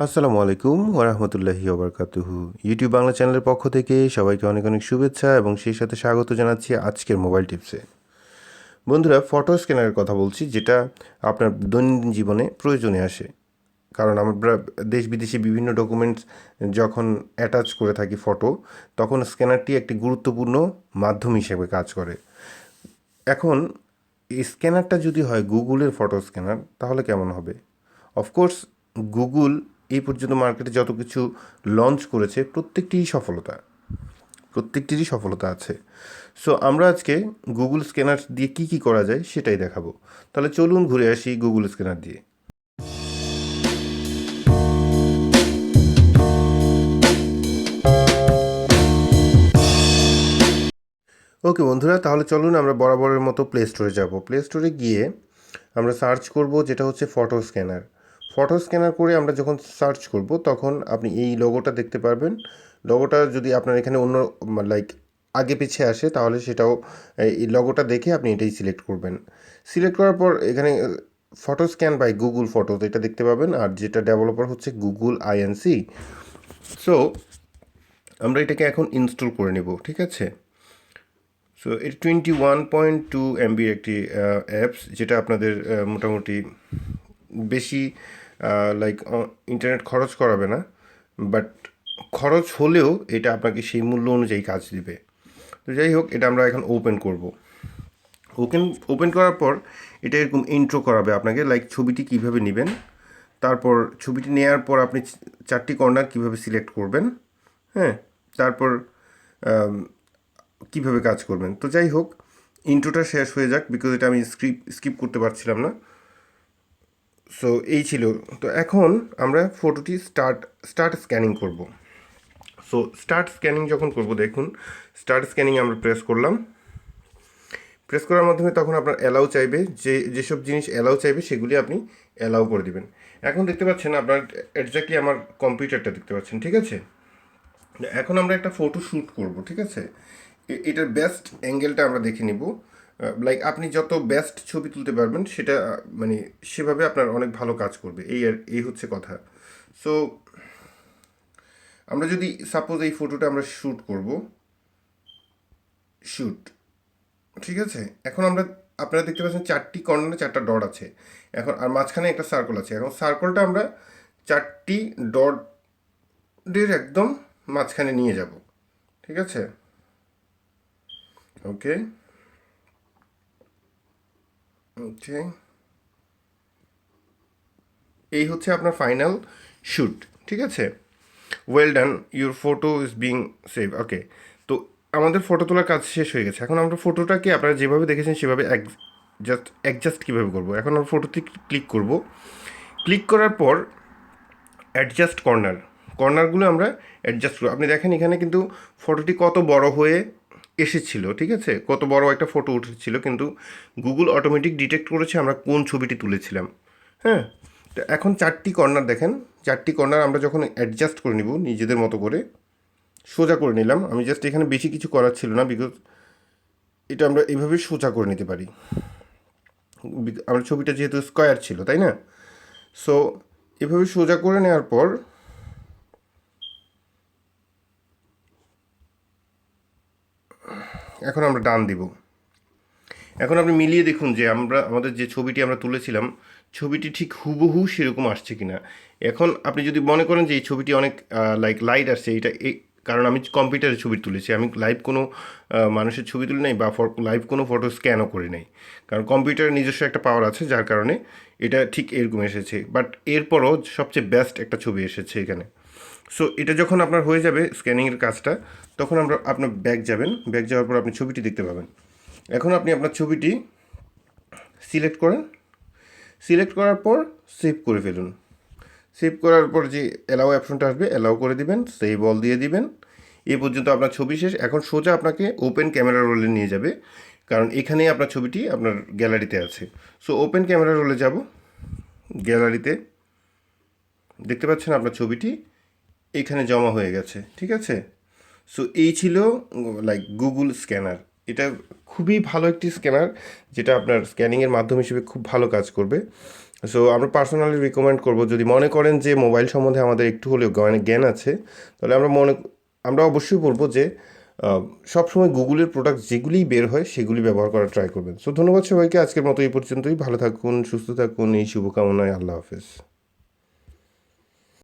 আসসালামু আলাইকুম ওরহমতুল্লাহি ওবরকাতুহু। ইউটিউব বাংলা চ্যানেলের পক্ষ থেকে সবাইকে অনেক অনেক শুভেচ্ছা এবং সেই সাথে স্বাগত জানাচ্ছি আজকের মোবাইল টিপসে। বন্ধুরা, ফটো স্ক্যানারের কথা বলছি, যেটা আপনার দৈনন্দিন জীবনে প্রয়োজনে আসে। কারণ আমরা দেশ বিদেশে বিভিন্ন ডকুমেন্টস যখন অ্যাটাচ করে থাকি ফটো, তখন স্ক্যানারটি একটি গুরুত্বপূর্ণ মাধ্যম হিসেবে কাজ করে। এখন এই স্ক্যানারটা যদি হয় গুগলের ফটো স্ক্যানার, তাহলে কেমন হবে? অফকোর্স গুগল এই পর্যন্ত মার্কেটে যত কিছু লঞ্চ করেছে প্রত্যেকটিরই সফলতা আছে। সো আমরা আজকে গুগল স্ক্যানার দিয়ে কী কী করা যায় সেটাই দেখাবো। তাহলে চলুন ঘুরে আসি গুগল স্ক্যানার দিয়ে। ওকে বন্ধুরা, তাহলে চলুন আমরা বরাবরের মতো প্লে স্টোরে যাব। প্লে স্টোরে গিয়ে আমরা সার্চ করব যেটা হচ্ছে ফটো স্ক্যানার। ফটো স্ক্যানার করে আমরা যখন সার্চ করব তখন আপনি এই লোগোটা দেখতে পারবেন। লোগোটা যদি আপনার এখানে অন্য লাইক আগে পিছিয়ে আসে, তাহলে সেটাও এই লোগোটা দেখে আপনি এটাই সিলেক্ট করবেন। সিলেক্ট করার পর এখানে photo scan by Google Photos এটা দেখতে পাবেন, আর যেটা ডেভেলপার হচ্ছে গুগল আইএনসি। সো আমরা এটাকে এখন ইনস্টল করে নেব, ঠিক আছে? সো এর 21.2 এমবির একটি অ্যাপস, যেটা আপনাদের মোটামুটি বেশি লাইক ইন্টারনেট খরচ করাবে না, বাট খরচ হলেও এটা আপনাকে সেই মূল্য অনুযায়ী কাজ দিবে। তো যাই হোক, এটা আমরা এখন ওপেন করব। ওপেন করার পর এটা এরকম ইন্ট্রো করাবে আপনাকে, লাইক ছবিটি কিভাবে নেবেন, তারপর ছবিটি নেওয়ার পর আপনি চারটি কর্নার কিভাবে সিলেক্ট করবেন, হ্যাঁ, তারপর কিভাবে কাজ করবেন। তো যাই হোক, ইন্ট্রোটা শেষ হয়ে যাক, বিকজ এটা আমি স্কিপ করতে পারছিলাম না। সো এই ছিল। তো এখন আমরা ফটোটি স্টার্ট স্ক্যানিং করব। সো স্টার্ট স্ক্যানিং যখন করব, দেখুন স্টার্ট স্ক্যানিং আমরা প্রেস করলাম। প্রেস করার মাধ্যমে তখন আপনার অ্যালাউ চাইবে, যেসব জিনিস অ্যালাউ চাইবে সেগুলি আপনি অ্যালাউ করে দিবেন। এখন দেখতে পাচ্ছেন আপনার এক্স্যাক্টলি আমার কম্পিউটারটা দেখতে পাচ্ছেন, ঠিক আছে? এখন আমরা একটা ফটো শ্যুট করব, ঠিক আছে? এটার বেস্ট অ্যাঙ্গেলটা আমরা দেখে নিব। লাইক আপনি যত বেস্ট ছবি তুলতে পারবেন সেটা মানে সেভাবে আপনার অনেক ভালো কাজ করবে, এই হচ্ছে কথা। সো আমরা যদি সাপোজ এই ফটোটা আমরা শ্যুট করব, শ্যুট, ঠিক আছে? এখন আপনারা দেখতে পাচ্ছেন চারটি কর্নারে চারটা ডট আছে, এখন আর মাঝখানে একটা সার্কেল আছে। এখন সার্কেলটা আমরা চারটি ডটের একদম মাঝখানে নিয়ে যাব, ঠিক আছে? ওকে, ওকে, এই হচ্ছে আপনার ফাইনাল শ্যুট, ঠিক আছে? Well done, your photo is being save. Okay, তো আমাদের ফটো তোলার কাজ শেষ হয়ে গেছে। এখন আমরা ফটোটাকে আপনারা যেভাবে দেখেছেন সেভাবে অ্যাডজাস্ট কীভাবে করবো, এখন আমরা ফটোতে ক্লিক করব। ক্লিক করার পর অ্যাডজাস্ট কর্নারগুলো আমরা অ্যাডজাস্ট করব। আপনি দেখেন এখানে কিন্তু ফটোটি কত বড় হয়ে এসেছিল, ঠিক আছে? কত বড় একটা ফটো উঠেছিল, কিন্তু গুগল অটোমেটিক ডিটেক্ট করেছে আমরা কোন ছবিটি তুলেছিলাম। হ্যাঁ, তো এখন চারটি কর্নার দেখেন, চারটি কর্নার আমরা যখন অ্যাডজাস্ট করে নিব নিজেদের মতো করে, সোজা করে নিলাম। আমি জাস্ট এখানে বেশি কিছু করার ছিল না, বিকজ এটা আমরা এইভাবে সোজা করে নিতে পারি। আমার ছবিটা যেহেতু স্কোয়ার ছিল, তাই না? সো এভাবে সোজা করে নেওয়ার পর এখন আমরা ডান দিব। এখন আপনি মিলিয়ে দেখুন যে আমাদের যে ছবিটি আমরা তুলেছিলাম, ছবিটি ঠিক হুবহু সেরকম আসছে কিনা। এখন আপনি যদি মনে করেন যে এই ছবিটি অনেক লাইক লাইট আসছে, কারণ আমি কম্পিউটারে ছবি তুলেছি, আমি লাইভ কোনো মানুষের ছবি তুলি নাই, বা লাইভ কোনো ফটো স্ক্যানও করি নাই। কারণ কম্পিউটারের নিজস্ব একটা পাওয়ার আছে, যার কারণে এটা ঠিক এরকম এসেছে। বাট এরপরও সবচেয়ে বেস্ট একটা ছবি এসেছে এখানে। সো এটা যখন আপনার হয়ে যাবে স্ক্যানিংয়ের কাজটা, তখন আপনার ব্যাক যাবেন। ব্যাক যাওয়ার পর আপনি ছবিটি দেখতে পাবেন। এখন আপনি আপনার ছবিটি সিলেক্ট করেন। সিলেক্ট করার পর সেভ করে ফেলুন। সেভ করার পর যে অ্যালাউ অপশনটা আসবে, অ্যালাউ করে দিবেন, সেভ অল দিয়ে দিবেন। এই পর্যন্ত আপনার ছবি শেষ। এখন সোজা আপনাকে ওপেন ক্যামেরা রোলে নিয়ে যাবে, কারণ এখানেই আপনার ছবিটি আপনার গ্যালারিতে আছে। সো ওপেন ক্যামেরা রোলে যাব, গ্যালারিতে দেখতে পাচ্ছেন আপনার ছবিটি এখানে জমা হয়ে গেছে, ঠিক আছে? সো এই ছিল লাইক গুগল স্ক্যানার। এটা খুবই ভালো একটি স্ক্যানার, যেটা আপনার স্ক্যানিংয়ের মাধ্যম হিসেবে খুব ভালো কাজ করবে। সো আমরা পার্সোনালি রিকমেন্ড করব, যদি মনে করেন যে মোবাইল সম্বন্ধে আমাদের একটু হলেও জ্ঞান আছে, তাহলে আমরা অবশ্যই বলবো যে সবসময় গুগলের প্রোডাক্ট যেগুলিই বের হয় সেগুলি ব্যবহার করার ট্রাই করবেন। সো ধন্যবাদ সবাইকে, আজকের মতো এই পর্যন্তই। ভালো থাকুন, সুস্থ থাকুন, এই শুভকামনায়। আল্লাহ হাফেজ।